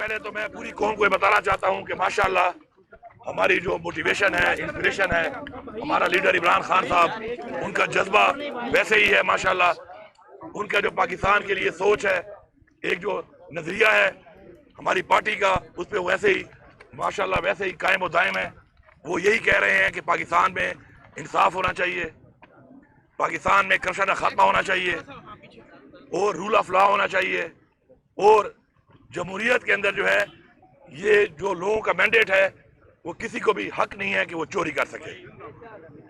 पहले तो मैं पूरी कौम को बताना चाहता हूं कि माशाल्लाह हमारी जो मोटिवेशन है, इंस्पिरेशन है, हमारा लीडर इमरान खान साहब, उनका जज्बा वैसे ही है माशाल्लाह। उनका जो पाकिस्तान के लिए सोच है, एक जो नजरिया है हमारी पार्टी का, उस पर वैसे ही माशाल्लाह वैसे ही कायम और दायम है। वो यही कह रहे हैं कि पाकिस्तान में इंसाफ होना चाहिए, पाकिस्तान में करप्शन का खात्मा होना चाहिए और रूल ऑफ लॉ होना चाहिए, और जमहूरियत के अंदर जो है ये जो लोगों का मैंडेट है वो किसी को भी हक नहीं है कि वो चोरी कर सके।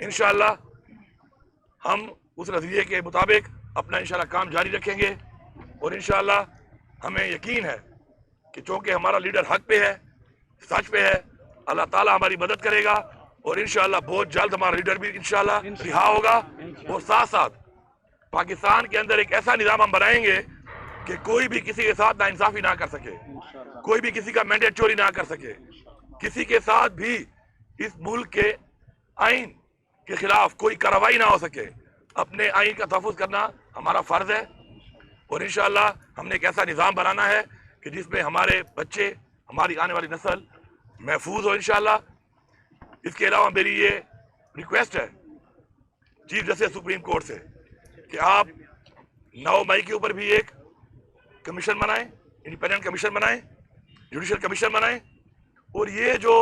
इंशाअल्लाह हम उस नजरिए के मुताबिक अपना इंशाअल्लाह काम जारी रखेंगे और इंशाअल्लाह हमें यकीन है कि चूंकि हमारा लीडर हक पे है, सच पे है, अल्लाह ताला हमारी मदद करेगा और इंशाअल्लाह बहुत जल्द हमारा लीडर भी इंशाअल्लाह रिहा होगा। और साथ साथ पाकिस्तान के अंदर एक ऐसा निज़ाम हम बनाएंगे कि कोई भी किसी के साथ नाइंसाफी ना कर सके, कोई भी किसी का मैंडेट चोरी ना कर सके, किसी के साथ भी इस मुल्क के आइन के खिलाफ कोई कार्रवाई ना हो सके। अपने आइन का तहफ़्फ़ुज़ करना हमारा फर्ज है और इंशाअल्लाह हमने एक ऐसा निज़ाम बनाना है कि जिसमें हमारे बच्चे, हमारी आने वाली नस्ल महफूज हो इंशाअल्लाह। इसके अलावा मेरी ये रिक्वेस्ट है चीफ जस्टिस सुप्रीम कोर्ट से कि आप 9 मई के ऊपर भी एक कमीशन बनाएं, इंडिपेंडेंट कमीशन बनाएं, जुडिशल कमीशन बनाएं, और ये जो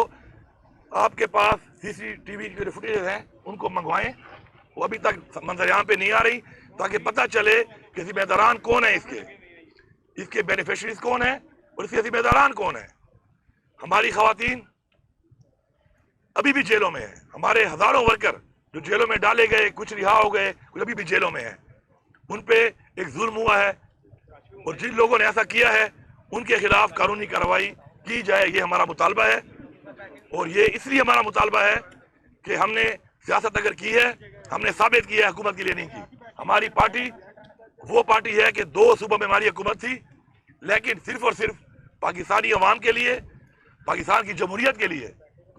आपके पास सीसीटीवी के फुटेज हैं उनको मंगवाएं। वो अभी तक मंजर पे नहीं आ रही, ताकि पता चले कि जिम्मेदारान कौन है, इसके बेनिफिशरीज कौन है और इसके जिम्मेदारान कौन है। हमारी खवातीन अभी भी जेलों में है, हमारे हजारों वर्कर जो जेलों में डाले गए, कुछ रिहा हो गए, कुछ अभी भी जेलों में है। उन पे एक जुल्म हुआ है और जिन लोगों ने ऐसा किया है उनके खिलाफ कानूनी कार्रवाई की जाए, ये हमारा मुतालबा है। और ये इसलिए हमारा मुतालबा है कि हमने सियासत अगर की है, हमने साबित किया है हुकूमत के लिए नहीं की। हमारी पार्टी वो पार्टी है कि 2 सूबों में हमारी हुकूमत थी, लेकिन सिर्फ और सिर्फ पाकिस्तानी अवाम के लिए, पाकिस्तान की जमहूरियत के लिए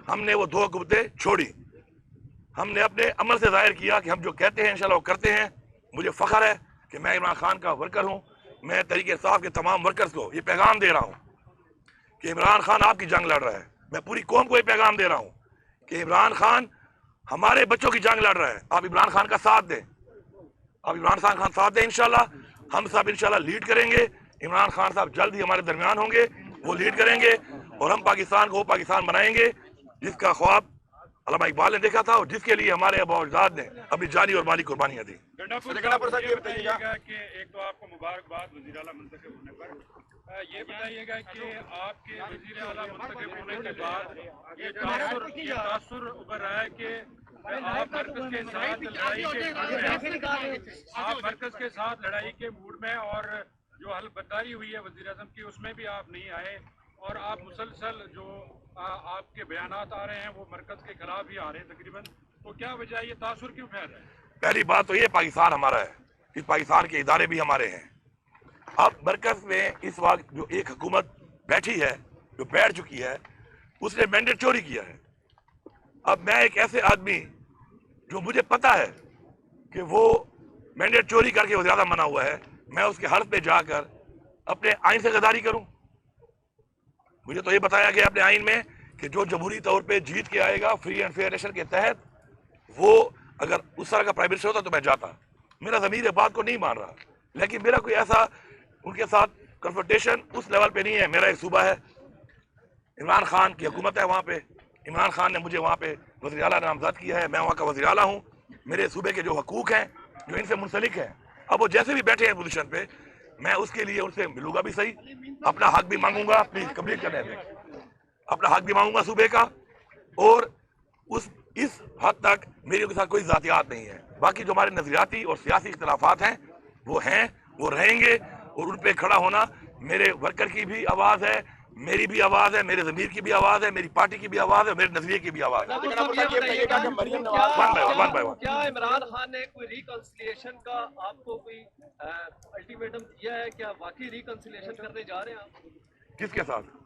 हमने वो 2 हुकूमतें छोड़ी। हमने अपने अमल से जाहिर किया कि हम जो कहते हैं इंशाल्लाह वो करते हैं। मुझे फख्र है कि मैं इमरान खान का वर्कर हूँ। मैं तहरीक इंसाफ के तमाम वर्कर्स को ये पैगाम दे रहा हूँ कि इमरान खान आपकी जंग लड़ रहा है। मैं पूरी कौम को ये पैगाम दे रहा हूँ कि इमरान खान हमारे बच्चों की जंग लड़ रहा है। आप इमरान खान का साथ दें, आप इमरान खान का साथ दें। इंशाल्लाह हम सब इंशाल्लाह लीड करेंगे। इमरान खान साहब जल्द ही हमारे दरमियान होंगे, वो लीड करेंगे और हम पाकिस्तान को वो पाकिस्तान बनाएंगे जिसका ख्वाब अल्लामा इकबाल ने देखा था और जिसके लिए हमारे अबूजाद ने अपनी जानी और माली कुर्बानियां दी। एक तो आपको मुबारकबाद वज़ीर आला मुंतखब होने पर। ये बताइएगा कि आपके वज़ीर आला मुंतखब होने के बाद ये तासुर उभर रहा है कि आप मरकज के साथ लड़ाई के मूड में और जो हलफबर्दारी हुई है वज़ीर आज़म की उसमें भी आप नहीं आए और आप मुसलसल जो आपके बयानात आ रहे हैं वो मरकज के खिलाफ ही आ रहे हैं तकरीबन। तो क्या वजह, ये तासुर क्यों फैल रहा है? पहली बात तो ये पाकिस्तान हमारा है, इस पाकिस्तान के इदारे भी हमारे हैं। अब मरकज में इस वक्त जो एक हुकूमत बैठी है, जो बैठ चुकी है, उसने मैंडेट चोरी किया है। अब मैं एक ऐसे आदमी जो मुझे पता है कि वो मैंडेट चोरी करके वो ज्यादा मना हुआ है, मैं उसके हल्फ पे जाकर अपने आइन से गद्दारी करूं? मुझे तो ये बताया गया अपने आइन में कि जो जमहूरी तौर पे जीत के आएगा फ्री एंड फेयर इलेक्शन के तहत, वो अगर उस तरह का प्राइम मिनिस्टर होता तो मैं जाता। मेरा ज़मीर इस बात को नहीं मान रहा, लेकिन मेरा कोई ऐसा उनके साथ कन्फ्रंटेशन उस लेवल पे नहीं है। मेरा एक सूबा है, इमरान खान की हुकूमत है, वहाँ पे इमरान खान ने मुझे वहाँ पे वज़ीर आला नामज़द किया है, मैं वहाँ का वज़ीर आला हूँ। मेरे सूबे के जो हकूक़ हैं, जो इनसे मुंसलिक हैं, अब वो जैसे भी बैठे हैं पोजीशन पे, मैं उसके लिए उनसे मिलूंगा भी सही, अपना हक भी मांगूंगा, प्लीज कंप्लीट करने दें, अपना हक भी मांगूंगा सूबे का। और इस हद तक मेरे के साथ कोई ज़ातियात नहीं है। बाकी जो हमारे नजरियाती और सियासी इख्तलाफात हैं, वो रहेंगे और उन पर खड़ा होना मेरे वर्कर की भी आवाज़ है, मेरी भी आवाज़ है, मेरे ज़मीर की भी आवाज़ है, मेरी पार्टी की भी आवाज़ है, मेरे नजरिए की भी आवाज़ है। क्या इमरान खान ने कोई रिकंसिलिएशन का आपको कोई अल्टीमेटम दिया है? क्या वाकई रिकंसिलिएशन करने जा रहे हैं आप? किसके साथ?